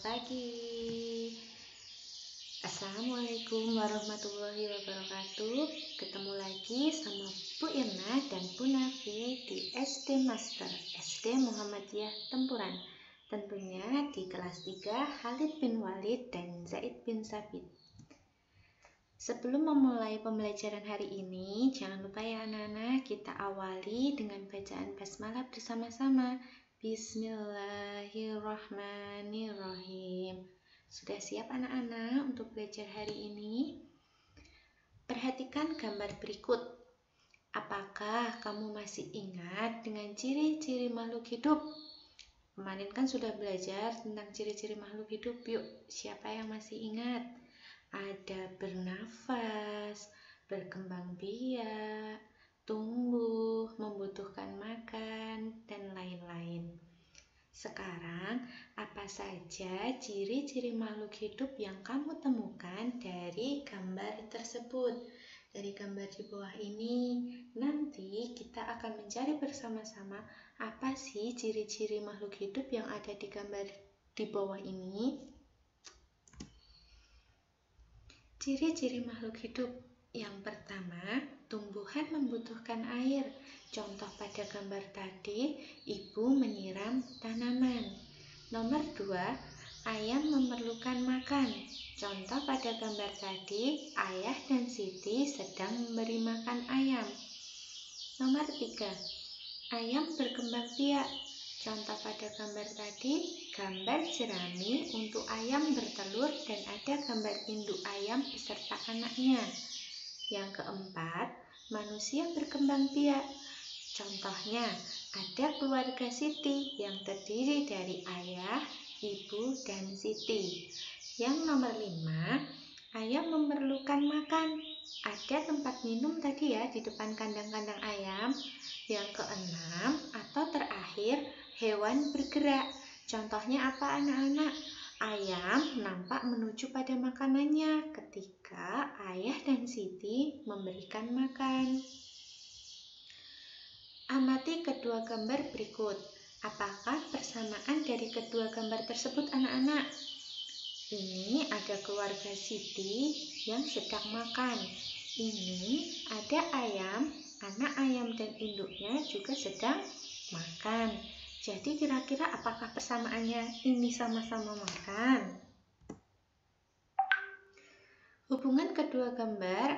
Selamat pagi. Assalamualaikum warahmatullahi wabarakatuh. Ketemu lagi sama Bu Irna dan Bu Nafi di SD Master SD Muhammadiyah Tempuran. Tentunya di kelas 3 Khalid bin Walid dan Zaid bin Sabit. Sebelum memulai pembelajaran hari ini, jangan lupa ya anak-anak, kita awali dengan bacaan basmalah bersama-sama. Bismillahirrahmanirrahim. Sudah siap anak-anak untuk belajar hari ini? Perhatikan gambar berikut. Apakah kamu masih ingat dengan ciri-ciri makhluk hidup? Kemarin kan sudah belajar tentang ciri-ciri makhluk hidup. Yuk, siapa yang masih ingat? Ada bernafas, berkembang biak, tumbuh, membutuhkan makan, dan lain-lain. Sekarang, apa saja ciri-ciri makhluk hidup yang kamu temukan dari gambar tersebut? Dari gambar di bawah ini, nanti kita akan mencari bersama-sama apa sih ciri-ciri makhluk hidup yang ada di gambar di bawah ini. Ciri-ciri makhluk hidup yang pertama, tumbuhan membutuhkan air. Contoh pada gambar tadi, ibu menyiram tanaman. Nomor 2, ayam memerlukan makan. Contoh pada gambar tadi, ayah dan Siti sedang memberi makan ayam. Nomor 3, ayam berkembang biak. Contoh pada gambar tadi, gambar jerami untuk ayam bertelur dan ada gambar induk ayam beserta anaknya. Yang keempat, manusia berkembang biak. Contohnya, ada keluarga Siti yang terdiri dari ayah, ibu, dan Siti. Yang nomor 5, ayam memerlukan makan. Ada tempat minum tadi ya di depan kandang-kandang ayam. Yang keenam atau terakhir, hewan bergerak. Contohnya apa anak-anak? Ayam nampak menuju pada makanannya ketika ayah dan Siti memberikan makan. Amati kedua gambar berikut. Apakah persamaan dari kedua gambar tersebut anak-anak? Ini ada keluarga Siti yang sedang makan. Ini ada ayam, anak ayam dan induknya juga sedang makan. Jadi kira-kira apakah persamaannya ini sama-sama makan? Hubungan kedua gambar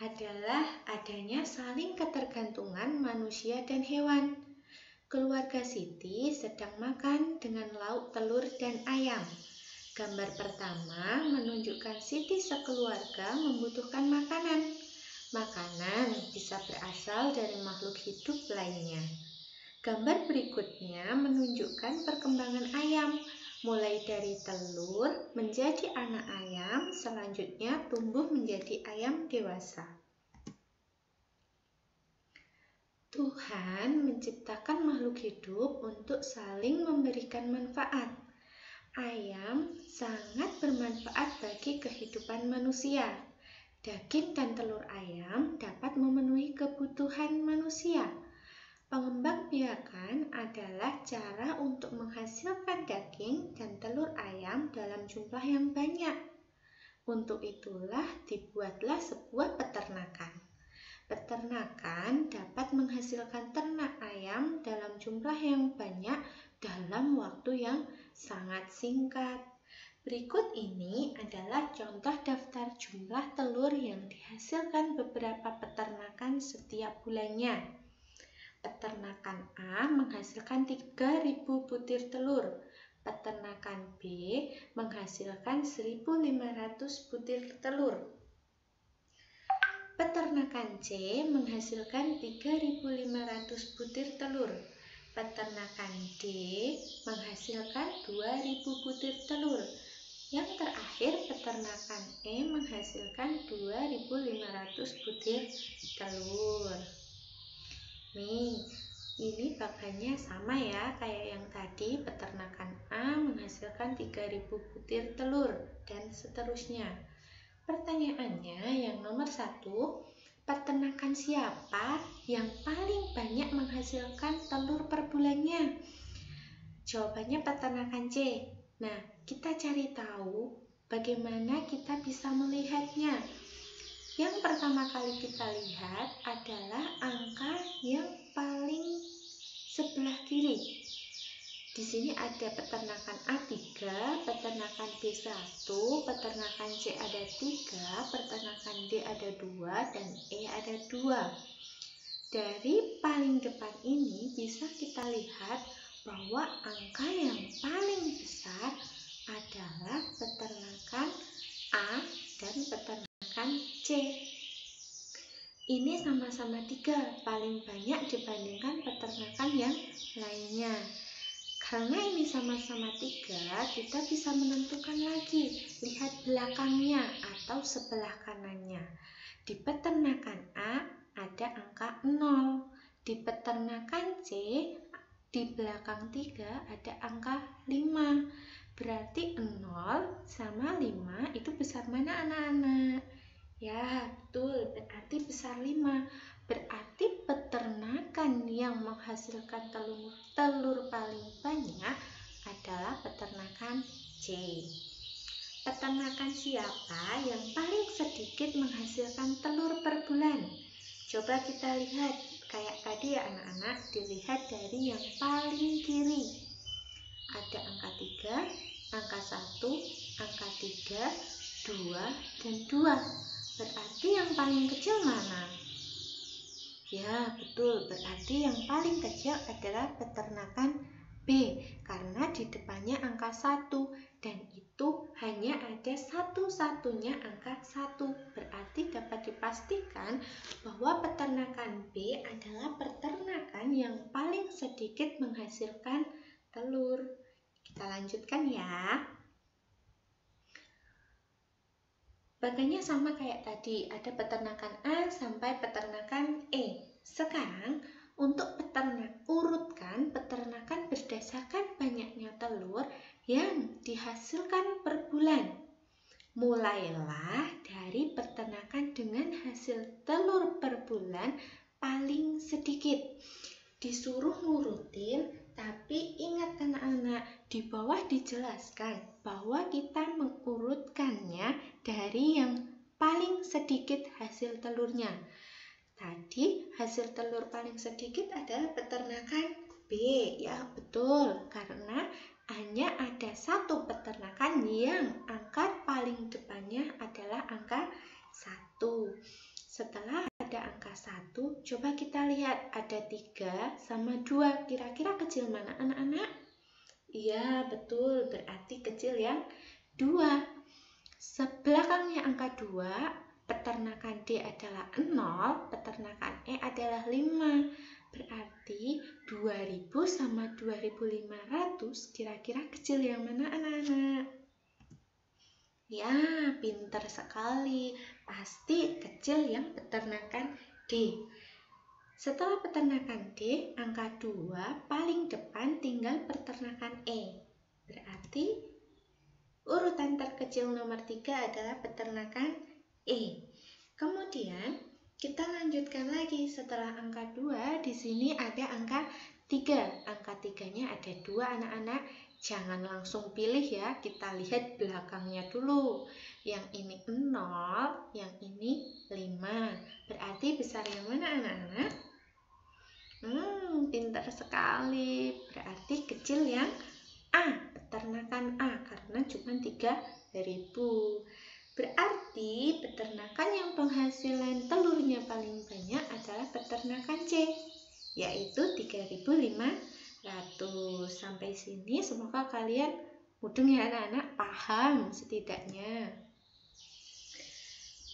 adalah adanya saling ketergantungan manusia dan hewan. Keluarga Siti sedang makan dengan lauk telur dan ayam. Gambar pertama menunjukkan Siti sekeluarga membutuhkan makanan. Makanan bisa berasal dari makhluk hidup lainnya. Gambar berikutnya menunjukkan perkembangan ayam, mulai dari telur menjadi anak ayam, selanjutnya tumbuh menjadi ayam dewasa. Tuhan menciptakan makhluk hidup untuk saling memberikan manfaat. Ayam sangat bermanfaat bagi kehidupan manusia. Daging dan telur ayam dapat memenuhi kebutuhan manusia. Pengembangbiakan adalah cara untuk menghasilkan daging dan telur ayam dalam jumlah yang banyak. Untuk itulah dibuatlah sebuah peternakan. Peternakan dapat menghasilkan ternak ayam dalam jumlah yang banyak dalam waktu yang sangat singkat. Berikut ini adalah contoh daftar jumlah telur yang dihasilkan beberapa peternakan setiap bulannya. Peternakan A menghasilkan 3.000 butir telur. Peternakan B menghasilkan 1.500 butir telur. Peternakan C menghasilkan 3.500 butir telur. Peternakan D menghasilkan 2.000 butir telur. Yang terakhir, peternakan E menghasilkan 2.500 butir telur. Nih, ini bagannya sama ya kayak yang tadi. Peternakan A menghasilkan 3.000 butir telur dan seterusnya. Pertanyaannya yang nomor 1, peternakan siapa yang paling banyak menghasilkan telur per bulannya? Jawabannya peternakan C. Nah, kita cari tahu bagaimana kita bisa melihatnya. Yang pertama kali kita lihat adalah angka yang paling sebelah kiri. Di sini ada peternakan A3, peternakan B1, peternakan C ada 3, peternakan D ada 2, dan E ada 2. Dari paling depan ini bisa kita lihat bahwa angka yang paling besar adalah peternakan A dan peternakan C. Ini sama-sama 3, paling banyak dibandingkan peternakan yang lainnya. Karena ini sama-sama 3, kita bisa menentukan lagi, lihat belakangnya atau sebelah kanannya. Di peternakan A ada angka 0, di peternakan C di belakang 3 ada angka 5. Berarti 0 sama 5 itu besar mana anak-anak? Ya, betul, berarti besar 5. Berarti peternakan yang menghasilkan telur paling banyak adalah peternakan C. Peternakan siapa yang paling sedikit menghasilkan telur per bulan? Coba kita lihat, kayak tadi ya anak-anak, dilihat dari yang paling kiri. Ada angka 3, angka 1, angka 3, 2, dan 2. Berarti yang paling kecil mana? Ya, betul. Berarti yang paling kecil adalah peternakan B, karena di depannya angka 1, dan itu hanya ada satu-satunya angka 1. Berarti dapat dipastikan bahwa peternakan B adalah peternakan yang paling sedikit menghasilkan telur. Kita lanjutkan ya. Bagiannya sama kayak tadi, ada peternakan A sampai peternakan E. Sekarang, untuk urutkan peternakan berdasarkan banyaknya telur yang dihasilkan per bulan. Mulailah dari peternakan dengan hasil telur per bulan paling sedikit. Disuruh ngurutin, tapi ingat anak-anak, di bawah dijelaskan bahwa kita mengurutkannya dari yang paling sedikit hasil telurnya. Tadi hasil telur paling sedikit adalah peternakan B, ya betul, karena hanya ada satu peternakan yang angka paling depannya adalah angka 1. Setelah ada angka 1, coba kita lihat ada 3 sama 2. Kira-kira kecil mana anak-anak? Iya, betul. Berarti kecil yang 2. Sebelahnya angka 2, peternakan D adalah 0, peternakan E adalah 5. Berarti 2000 sama 2500 kira-kira kecil yang mana anak-anak? Ya, pintar sekali. Pasti kecil yang peternakan D. Setelah peternakan D, angka 2 paling depan tinggal peternakan E. Berarti urutan terkecil nomor 3 adalah peternakan E. Kemudian kita lanjutkan lagi, setelah angka 2 di sini ada angka 3. Angka 3-nya ada 2 anak-anak. Jangan langsung pilih ya, kita lihat belakangnya dulu. Yang ini 0, yang ini 5. Berarti besar yang mana anak-anak? Pintar sekali. Berarti kecil yang A, peternakan A, karena cuma 3.000. Berarti peternakan yang penghasilan telurnya paling banyak adalah peternakan C, yaitu 3.500. Sampai sini semoga kalian mudeng ya anak-anak, paham setidaknya.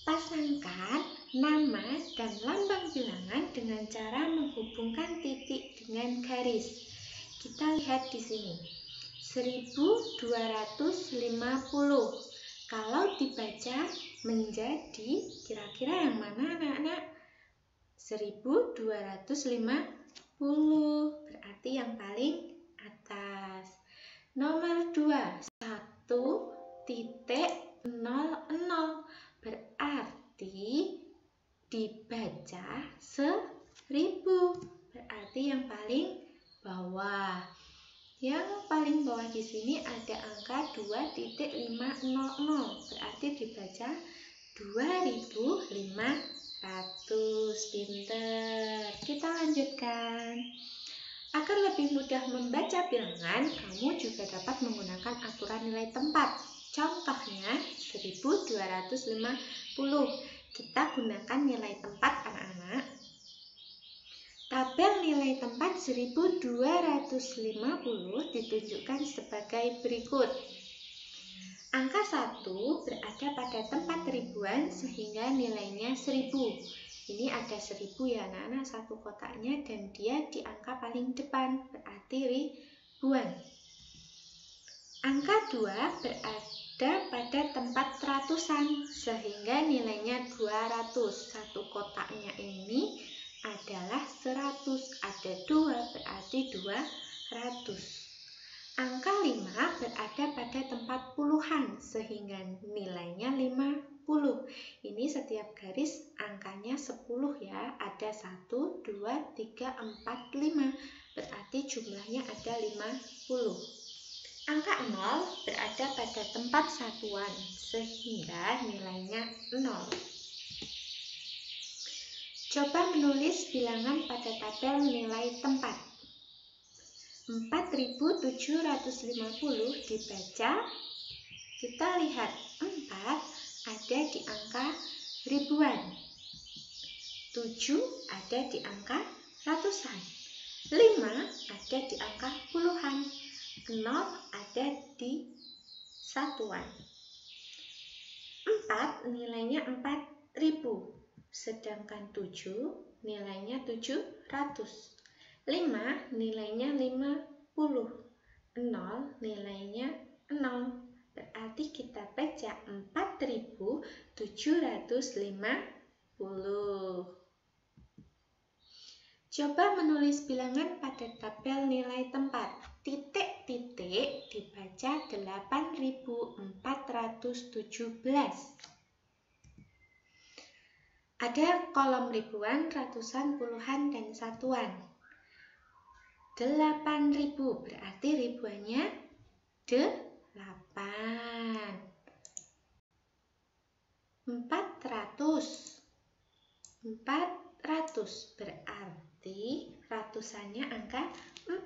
Pasangkan nama dan lambang bilangan dengan cara menghubungkan titik dengan garis. Kita lihat di sini. 1250. Kalau dibaca menjadi kira-kira yang mana anak-anak? 1250. Berarti yang paling atas. Nomor 2, 1.00. Berarti dibaca 1000. Berarti yang paling bawah. Yang Yang paling bawah di sini ada angka 2.500, berarti dibaca 2500. Pinter. Kita lanjutkan. Agar lebih mudah membaca bilangan, kamu juga dapat menggunakan aturan nilai tempat. Contohnya 1250. Kita gunakan nilai tempat, anak-anak. Tabel nilai tempat 1250 ditunjukkan sebagai berikut. Angka 1 berada pada tempat ribuan sehingga nilainya 1000. Ini ada 1000 ya anak-anak, satu kotaknya, dan dia di angka paling depan, berarti ribuan. Angka 2 berada pada tempat ratusan sehingga nilainya 200. Satu kotaknya ini adalah 100, ada 2 berarti 200. Angka 5 berada pada tempat puluhan sehingga nilainya 50. Ini setiap garis angkanya 10 ya, ada 1, 2, 3, 4, 5, berarti jumlahnya ada 50. Angka 0 berada pada tempat satuan sehingga nilainya 0. Coba menulis bilangan pada tabel nilai tempat. 4750 dibaca, kita lihat 4 ada di angka ribuan, 7 ada di angka ratusan, 5 ada di angka puluhan, 0 ada di satuan. 4 nilainya 4000, sedangkan 7 nilainya 700. 5 nilainya 50, 0 nilainya 0. Berarti kita baca 4750. Coba menulis bilangan pada tabel nilai tempat. Titik-titik dibaca 8417. Ada kolom ribuan, ratusan, puluhan, dan satuan. 8000 berarti ribuannya 8. 400 berarti ratusannya angka 4.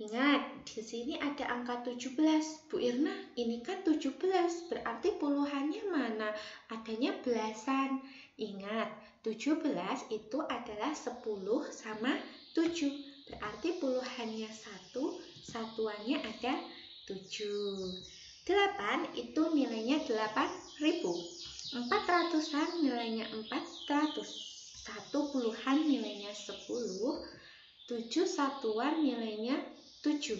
Ingat, di sini ada angka 17. Bu Irna, ini kan 17, berarti puluhannya mana? Adanya belasan. Ingat, 17 itu adalah 10 sama 7. Berarti puluhannya 1, satuannya ada 7. 8 itu nilainya 8000. 400-an nilainya 400. 1 puluhan nilainya 10. 7 satuan nilainya 7.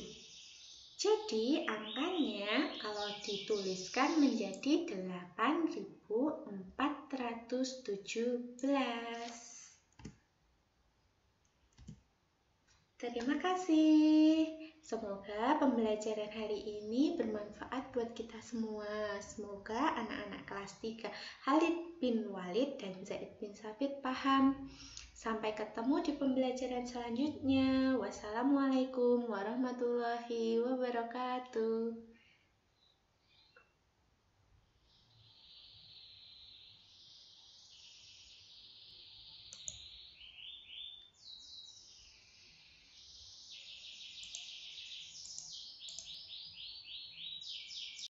Jadi angkanya kalau dituliskan menjadi 8417. Terima kasih. Semoga pembelajaran hari ini bermanfaat buat kita semua. Semoga anak-anak kelas 3 Khalid bin Walid dan Zaid bin Sabit paham. Sampai ketemu di pembelajaran selanjutnya. Wassalamualaikum warahmatullahi wabarakatuh.